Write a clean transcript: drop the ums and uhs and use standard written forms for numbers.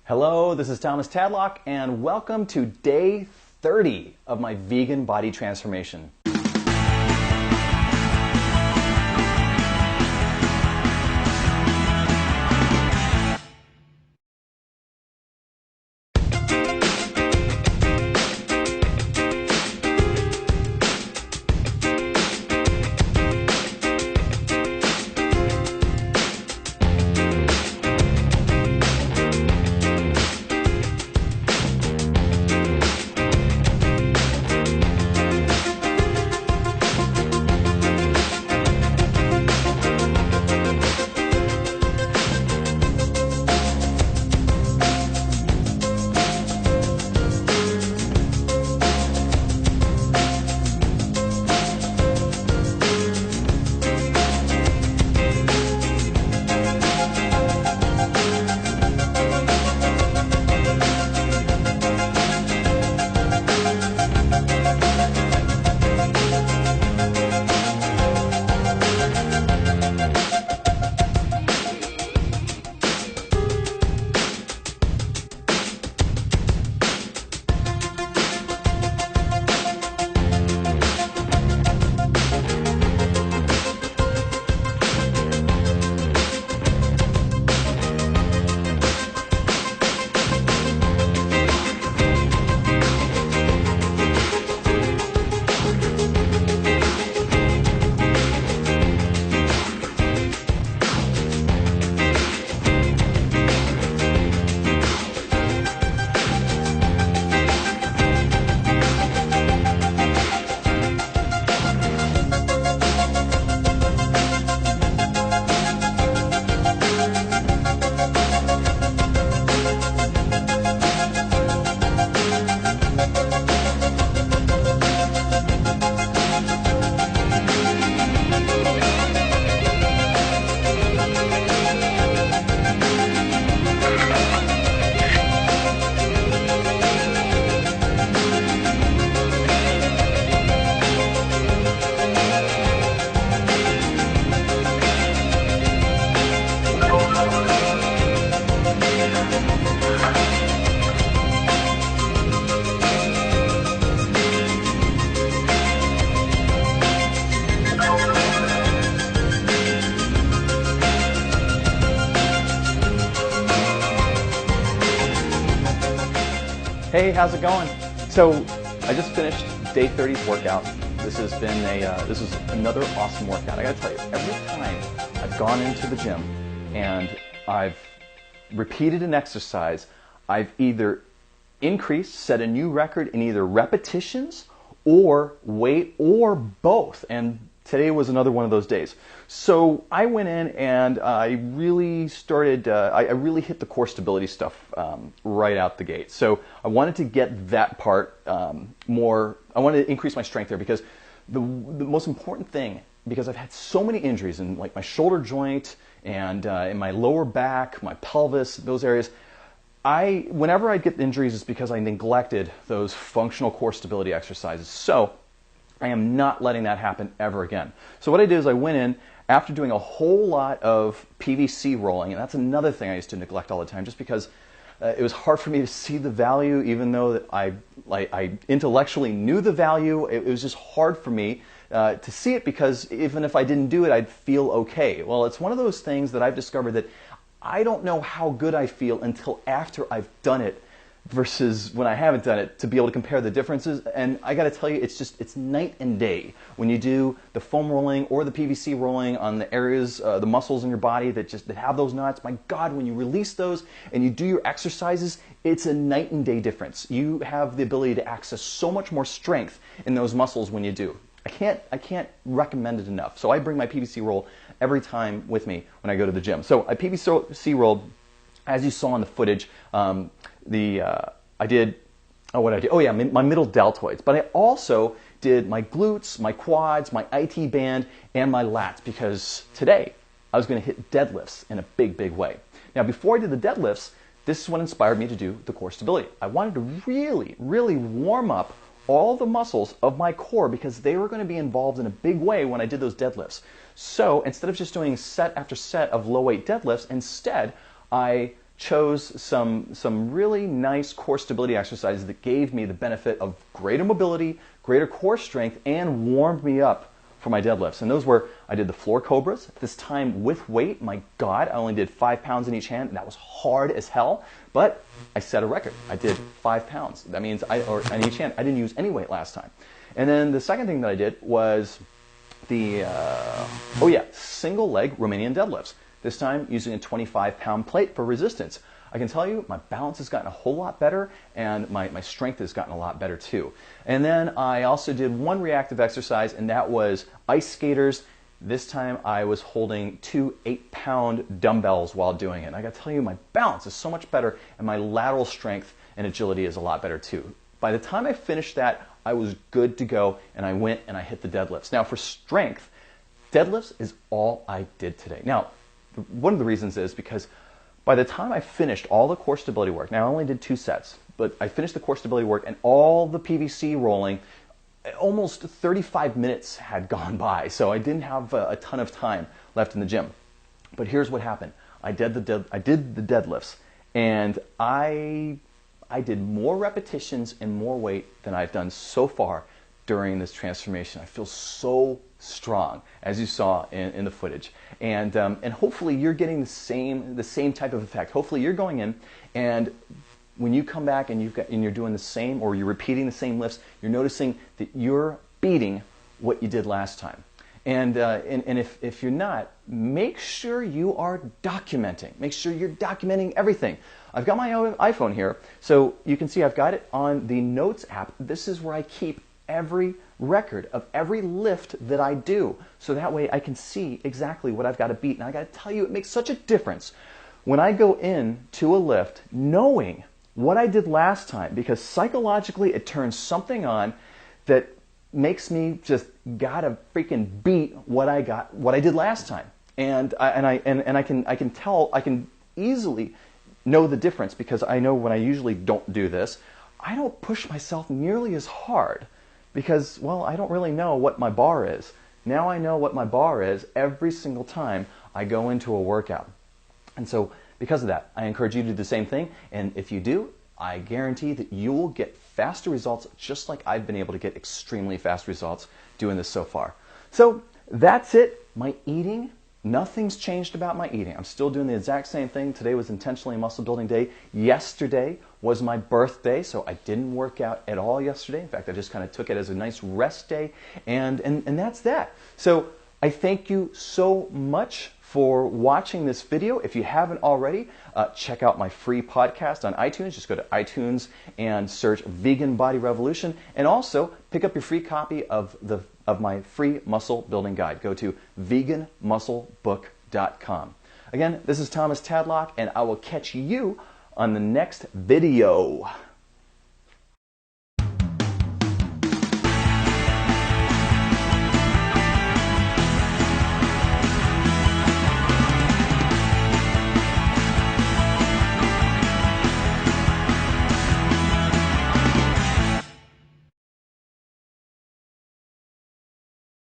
Hello, this is Thomas Tadlock, and welcome to day 30 of my vegan body transformation. Hey, how's it going? So I just finished day 30's workout. This was another awesome workout. I gotta tell you, every time I've gone into the gym and I've repeated an exercise, I've either increased, set a new record in either repetitions or weight or both. And today was another one of those days. So I went in and I really started, I really hit the core stability stuff right out the gate. So I wanted to get that part more, I wanted to increase my strength there because the most important thing, because I've had so many injuries in like my shoulder joint and in my lower back, my pelvis, those areas, whenever I get injuries, it's because I neglected those functional core stability exercises. So I am not letting that happen ever again. So what I did is I went in after doing a whole lot of PVC rolling, and that's another thing I used to neglect all the time just because it was hard for me to see the value even though that I intellectually knew the value. It was just hard for me to see it because even if I didn't do it, I'd feel okay. Well, it's one of those things that I've discovered that I don't know how good I feel until after I've done it versus when I haven't done it to be able to compare the differences. And I got to tell you, it's night and day when you do the foam rolling or the PVC rolling on the areas, the muscles in your body that have those knots. My God, when you release those and you do your exercises, it's a night and day difference. You have the ability to access so much more strength in those muscles when you do. I can't recommend it enough. So I bring my PVC roll every time with me when I go to the gym. So I PVC rolled, as you saw in the footage, my middle deltoids, but I also did my glutes, my quads, my IT band, and my lats because today I was going to hit deadlifts in a big, big way. Now, before I did the deadlifts, this is what inspired me to do the core stability. I wanted to really, really warm up all the muscles of my core because they were going to be involved in a big way when I did those deadlifts. So instead of just doing set after set of low weight deadlifts, instead I chose some really nice core stability exercises that gave me the benefit of greater mobility, greater core strength, and warmed me up for my deadlifts. And those were, I did the floor cobras, this time with weight. My God, I only did 5 pounds in each hand, and that was hard as hell, but I set a record. I did 5 pounds. That means in each hand. I didn't use any weight last time. And then the second thing that I did was the, single leg Romanian deadlifts. This time using a 25-pound plate for resistance. I can tell you my balance has gotten a whole lot better, and my strength has gotten a lot better too. And then I also did one reactive exercise, and that was ice skaters. This time I was holding 2 8-pound dumbbells while doing it. And I gotta tell you, my balance is so much better, and my lateral strength and agility is a lot better too. By the time I finished that, I was good to go, and I went and I hit the deadlifts. Now for strength, deadlifts is all I did today. Now, one of the reasons is because by the time I finished all the core stability work, now I only did 2 sets, but I finished the core stability work and all the PVC rolling, almost 35 minutes had gone by, so I didn't have a ton of time left in the gym. But here's what happened. I did the deadlifts, and I did more repetitions and more weight than I've done so far during this transformation. I feel so strong, as you saw in the footage, and hopefully you're getting the same type of effect. Hopefully you're going in, and when you come back and you're doing the same, or you're repeating the same lifts, you're noticing that you're beating what you did last time. And if you're not, make sure you are documenting. Make sure you're documenting everything. I've got my own iPhone here, so you can see I've got it on the Notes app. This is where I keep every record of every lift that I do, so that way I can see exactly what I've got to beat. And I got to tell you, it makes such a difference when I go in to a lift knowing what I did last time, because psychologically it turns something on that makes me just gotta freaking beat what I did last time. And I can easily know the difference, because I know when I usually don't do this, I don't push myself nearly as hard, because, well, I don't really know what my bar is. Now I know what my bar is every single time I go into a workout. And so because of that, I encourage you to do the same thing. And if you do, I guarantee that you will get faster results, just like I've been able to get extremely fast results doing this so far. So that's it. My eating, nothing's changed about my eating. I'm still doing the exact same thing. Today was intentionally muscle building day. Yesterday was my birthday, so I didn't work out at all yesterday. In fact, I just kind of took it as a nice rest day, and that's that. So I thank you so much for watching this video. If you haven't already, check out my free podcast on iTunes. Just go to iTunes and search Vegan Body Revolution, and also pick up your free copy of my free muscle building guide. Go to veganmusclebook.com. Again, this is Thomas Tadlock, and I will catch you on the next video.